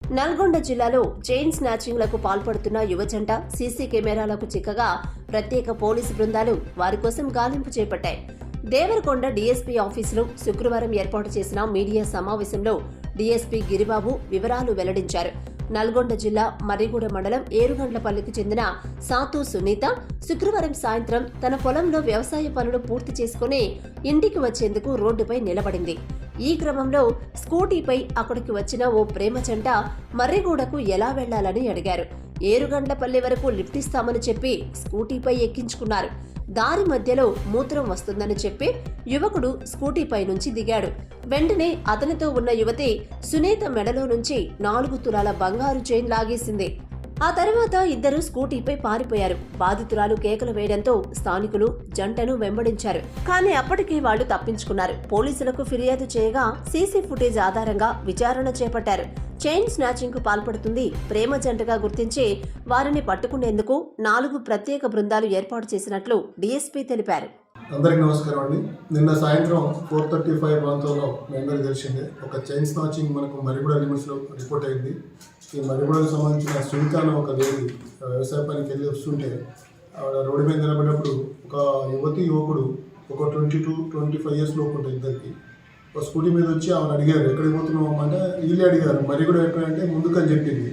నల్గొండ జిల్లాలో చైన్ స్నాచింగ్లకు పాల్పడుతున్న యువజంట సీసీ కెమెరాలకు చిక్కగా ప్రత్యేక పోలీసు బృందాలు వారి కోసం గాలింపు చేపట్టాయి. దేవరకొండ డీఎస్పీ ఆఫీసులో శుక్రవారం ఏర్పాటు చేసిన మీడియా సమావేశంలో డీఎస్పీ గిరిబాబు వివరాలు వెల్లడించారు. నల్గొండ జిల్లా మర్రిగూడ మండలం ఏరుగండ్లపల్లికి చెందిన సాతు సునీత శుక్రవారం సాయంత్రం తన పొలంలో వ్యవసాయ పనులు పూర్తి చేసుకుని ఇంటికి వచ్చేందుకు రోడ్డుపై నిలబడింది. ఈ క్రమంలో స్కూటీపై అక్కడికి వచ్చిన ఓ ప్రేమ జంట మర్రిగూడకు ఎలా వెళ్లాలని అడిగారు. ఏరుగండ్లపల్లి వరకు లిఫ్ట్ ఇస్తామని చెప్పి స్కూటీపై ఎక్కించుకున్నారు. దారి మధ్యలో మూత్రం వస్తుందని చెప్పి యువకుడు స్కూటీపై నుంచి దిగాడు. వెంటనే అతనితో ఉన్న యువతి సునీత మెడలో నుంచి 4 తులాల బంగారు చైన్ లాగేసింది. ఆ తర్వాత ఇద్దరు స్కూటీపై పారిపోయారు. బాధితురాలు కేకలు వేయడంతో స్థానికులు జంటను వెంబడించారు. కానీ అప్పటికే వాళ్లు తప్పించుకున్నారు. పోలీసులకు ఫిర్యాదు చేయగా సీసీ ఫుటేజ్ ఆధారంగా విచారణ చేపట్టారు. చైన్ స్నాచింగ్ కు పాల్పడుతుంది ప్రేమ జంటగా గుర్తించి వారిని పట్టుకునేందుకు 4 ప్రత్యేక బృందాలు ఏర్పాటు చేసినట్లు డీఎస్పీ తెలిపారు. అందరికీ నమస్కారం అండి. నిన్న సాయంత్రం 4:35 ప్రాంతంలో మీ అందరికీ తెలిసిందే ఒక చైన్ స్నాచింగ్ మనకు మర్రిగూడ లిమిట్స్లో రిపోర్ట్ అయింది. ఈ మర్రిగూడకు సంబంధించిన సునీత అనే ఒక లేడీ వ్యవసాయ పనికి వెళ్ళి వస్తుంటే ఆవిడ రోడ్డు మీద నిలబడినప్పుడు ఒక యువకుడు ఒక 22-25 ఇయర్స్ లోపు ఉంటుంది ఇద్దరికి. ఒక స్కూటీ మీద వచ్చి ఆమెను అడిగారు, ఎక్కడికి పోతున్నాం అంటే వీళ్ళే అడిగారు మర్రిగూడ ఎక్కడంటే ముందుకని చెప్పింది.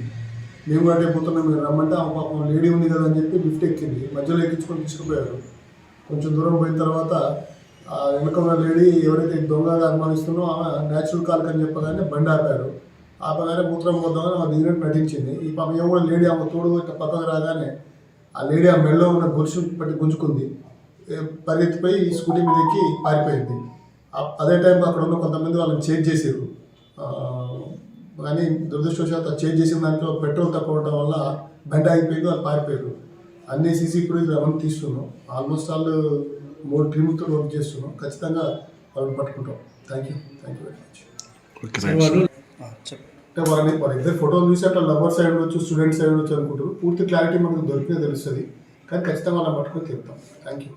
మేము కూడా అటే పోతున్నాం, మీరు రమ్మంటే ఆమె పాపం లేడీ ఉంది కదా అని చెప్పి లిఫ్ట్ ఎక్కింది. మధ్యలో ఎక్కించుకొని తీసుకుపోయారు. కొంచెం దూరం పోయిన తర్వాత వెనక ఉన్న లేడీ ఎవరైతే దొంగగా అనుమానిస్తుందో ఆమె న్యాచురల్ కాల్క్ అని చెప్పగానే బండి ఆపారు. ఆపగానే మూత్రం పోద్దామని ఆమె దిగినట్టు నటించింది. ఈ పాప కూడా లేడీ ఆమె తోడు పక్కకు రాగానే ఆ లేడీ ఆ మెడలో ఉన్న గొలుసు పట్టి గుంజుకుంది. పరిగెత్తిపోయి ఈ స్కూటీ మీద ఎక్కి పారిపోయింది. అదే టైంలో అక్కడ ఉన్న కొంతమంది వాళ్ళని చేజ్ చేసారు. కానీ దురదృష్టవశాత్తు చేజ్ చేసిన దాంట్లో పెట్రోల్ తక్కువ ఉండటం వల్ల బండి ఆగిపోయింది, వాళ్ళు పారిపోయారు. అన్ని సీసీ ఫుటేజ్ అవన్నీ తీస్తున్నాం. ఆల్మోస్ట్ వాళ్ళు 3 టీములతో వర్క్ చేస్తున్నాం. ఖచ్చితంగా వాళ్ళని పట్టుకుంటాం. Thank you very much. అంటే వాళ్ళిద్దరు ఫోటోలు చూసి అట్లా లవర్ సైడ్ ఉండొచ్చు, స్టూడెంట్ సైడ్ ఉండొచ్చు అనుకుంటారు. పూర్తి క్లారిటీ మనకు దొరికితే తెలుస్తుంది. కానీ ఖచ్చితంగా వాళ్ళని పట్టుకొని తీరుతాం. Thank you.